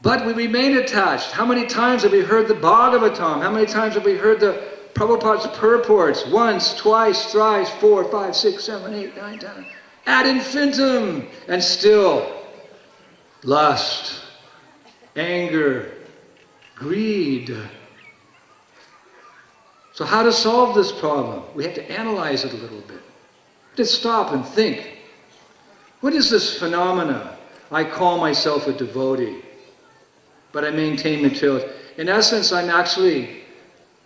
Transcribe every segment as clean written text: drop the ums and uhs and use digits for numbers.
But we remain attached. How many times have we heard the Bhagavatam? How many times have we heard the Prabhupada's purports? Once, twice, thrice, 4, 5, 6, 7, 8, 9, 10. Ad infinitum. And still, lust, anger, greed. So how to solve this problem? We have to analyze it a little bit. Just stop and think. What is this phenomena? I call myself a devotee, but I maintain materialism. In essence, I'm actually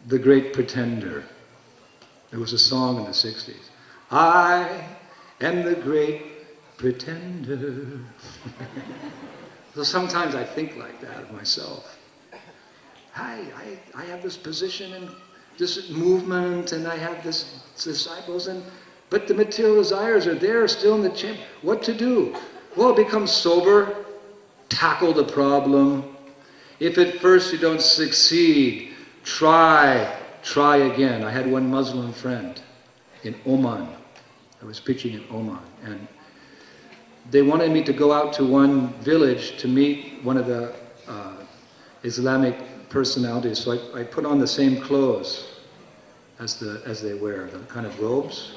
the great pretender. There was a song in the 60s. I am the great pretender. So sometimes I think like that of myself. I have this position in this movement, and I have this disciples, but the material desires are there still in the chamber. What to do? Well, become sober, tackle the problem. If at first you don't succeed, try again. I had one Muslim friend in Oman. I was preaching in Oman, and they wanted me to go out to one village to meet one of the Islamic personalities. So I put on the same clothes as they wear, the kind of robes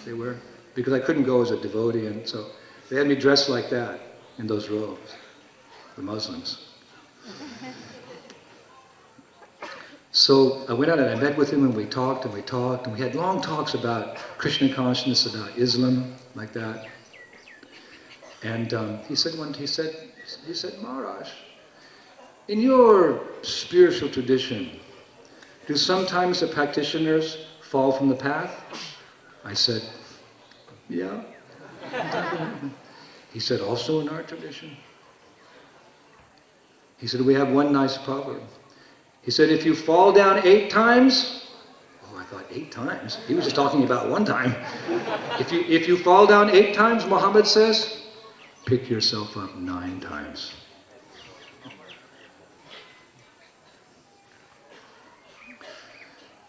they wear, because I couldn't go as a devotee, and so they had me dressed like that in those robes, the Muslims. So I went out and I met with him, and we talked, and we had long talks about Krishna consciousness, about Islam, like that. And he said, Maharaj, in your spiritual tradition, do sometimes the practitioners fall from the path? I said, yeah. He said, also in our tradition. He said, we have one nice proverb. He said, if you fall down 8 times, oh, I thought 8 times? He was just talking about one time. If you fall down 8 times, Muhammad says, pick yourself up 9 times.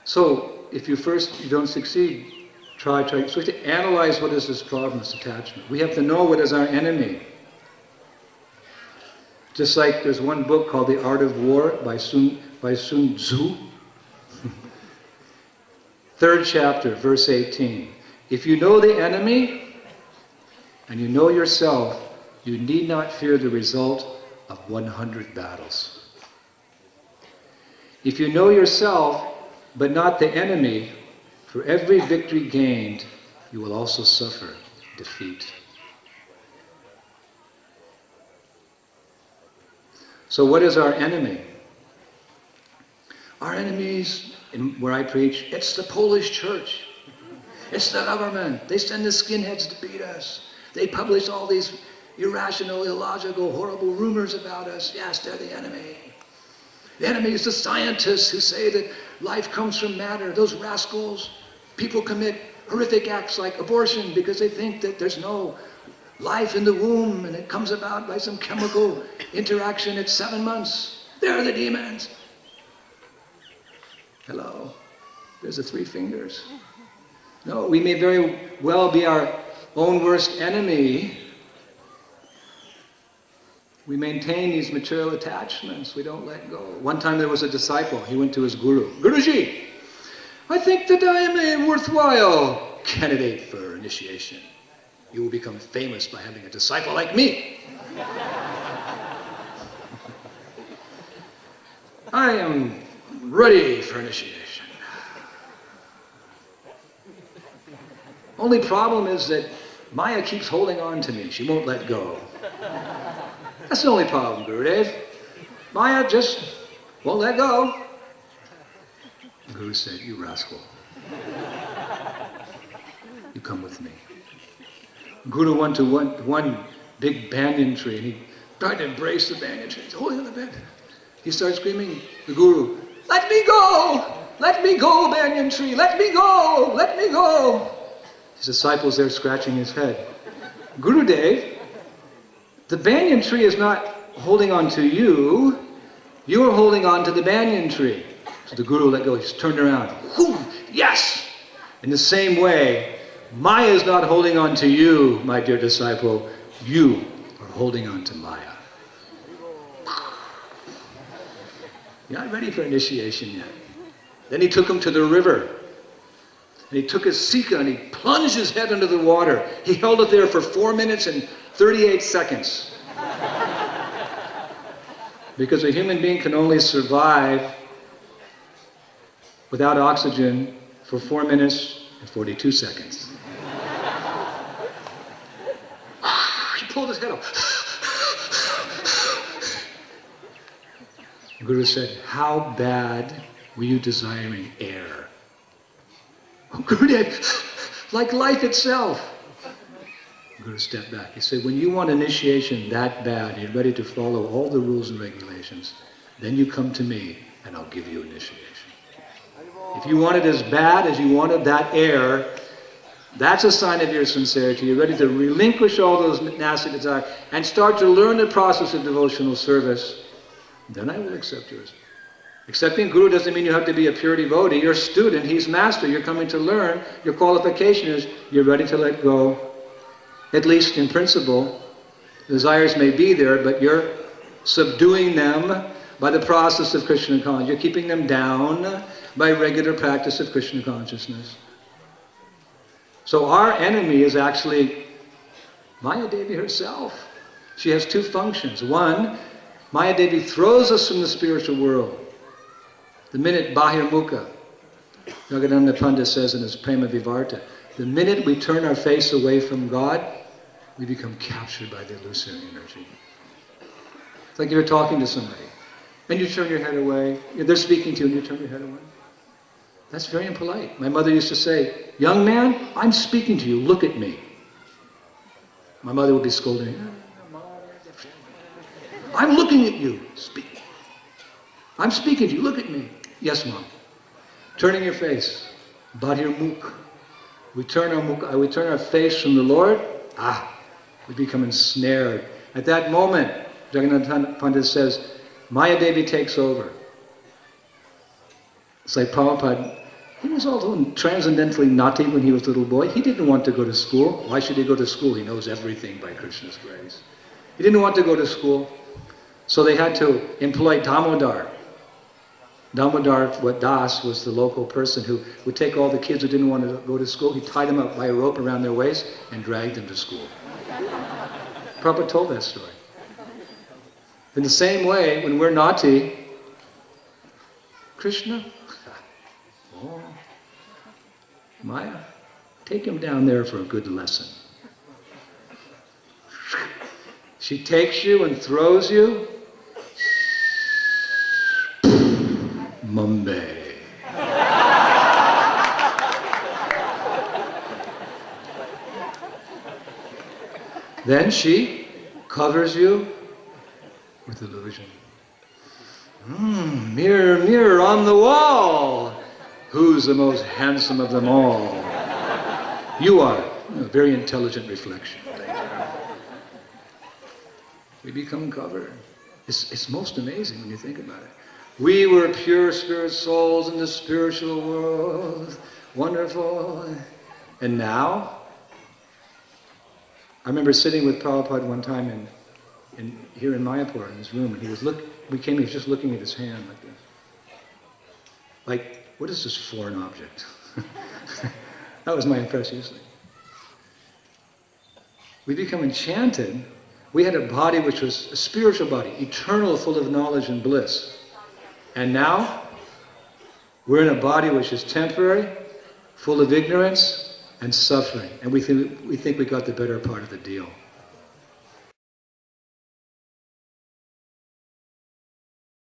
So, if you don't succeed, try. So we have to analyze what is this problem, this attachment. We have to know what is our enemy. Just like there's one book called The Art of War by Sun Tzu. 3rd chapter, verse 18. If you know the enemy and you know yourself, you need not fear the result of 100 battles. If you know yourself, but not the enemy, for every victory gained, you will also suffer defeat. So what is our enemy? Our enemies, where I preach, it's the Polish church. It's the government. They send the skinheads to beat us. They publish all these irrational, illogical, horrible rumors about us. Yes, they're the enemy. The enemy is the scientists who say that life comes from matter. Those rascals. People commit horrific acts like abortion because they think that there's no life in the womb and it comes about by some chemical interaction at 7 months. They're the demons. Hello. There's the 3 fingers. No, we may very well be our own worst enemy. We maintain these material attachments. We don't let go. One time there was a disciple. He went to his guru. Guruji, I think that I am a worthwhile candidate for initiation. You will become famous by having a disciple like me. I am ready for initiation. Only problem is that Maya keeps holding on to me. She won't let go. That's the only problem, Gurudev. Maya just won't let go. The Guru said, you rascal. You come with me. Guru went to one big banyan tree, and he tried to embrace the banyan tree. He's holding on the banyan. He started screaming, the Guru, let me go! Let me go, banyan tree! Let me go! Let me go! His disciple's there scratching his head. Gurudev, the banyan tree is not holding on to you. You're holding on to the banyan tree. So the Guru let go. He's turned around. Whew, yes! In the same way, Maya is not holding on to you, my dear disciple. You are holding on to Maya. You're not ready for initiation yet. Then he took him to the river. And he took his sika and he plunged his head under the water. He held it there for 4 minutes and 38 seconds. Because a human being can only survive without oxygen for 4 minutes and 42 seconds. He pulled his head up. The Guru said, how bad were you desiring air? Oh, Gurudev, like life itself. The Guru stepped back. He said, when you want initiation that bad, you're ready to follow all the rules and regulations, then you come to me and I'll give you initiation. If you want it as bad as you wanted that air, that's a sign of your sincerity. You're ready to relinquish all those nasty desires and start to learn the process of devotional service. Then I will accept yours. Accepting Guru doesn't mean you have to be a pure devotee. You're a student, he's master, you're coming to learn. Your qualification is you're ready to let go, at least in principle. Desires may be there, but you're subduing them by the process of Krishna consciousness. You're keeping them down by regular practice of Krishna consciousness. So our enemy is actually Maya Devi herself. She has two functions. One, Maya Devi throws us from the spiritual world. The minute Bahirmukha, Yogananda Pandit says in his Prema Vivarta, the minute we turn our face away from God, we become captured by the illusory energy. It's like you're talking to somebody, and you turn your head away, they're speaking to you, and you turn your head away. That's very impolite. My mother used to say, young man, I'm speaking to you, look at me. My mother would be scolding me. I'm looking at you, speak. I'm speaking to you, look at me. Yes, Mom. Turning your face, Bahirmukha. We turn our face from the Lord, we become ensnared. At that moment, Jagannath Pandit says, Maya Devi takes over. It's like Prabhupada, he was also transcendentally naughty when he was a little boy. He didn't want to go to school. Why should he go to school? He knows everything by Krishna's grace. He didn't want to go to school, so they had to employ Damodar. Damodar Das was the local person who would take all the kids who didn't want to go to school. He tied them up by a rope around their waist and dragged them to school. Prabhupada told that story. In the same way, when we're naughty, Krishna, oh, Maya, take him down there for a good lesson. She takes you and throws you. Mumbai. Then she covers you with illusion. Mirror, mirror on the wall, who's the most handsome of them all? You are. A very intelligent reflection. We become covered. It's most amazing when you think about it. We were pure spirit souls in the spiritual world. Wonderful. And now, I remember sitting with Prabhupada one time here in Mayapur, in his room, and he was just looking at his hand like this. Like, what is this foreign object? That was my impression. We become enchanted. We had a body which was a spiritual body, eternal, full of knowledge and bliss. And now, we're in a body which is temporary, full of ignorance and suffering. And we think we got the better part of the deal.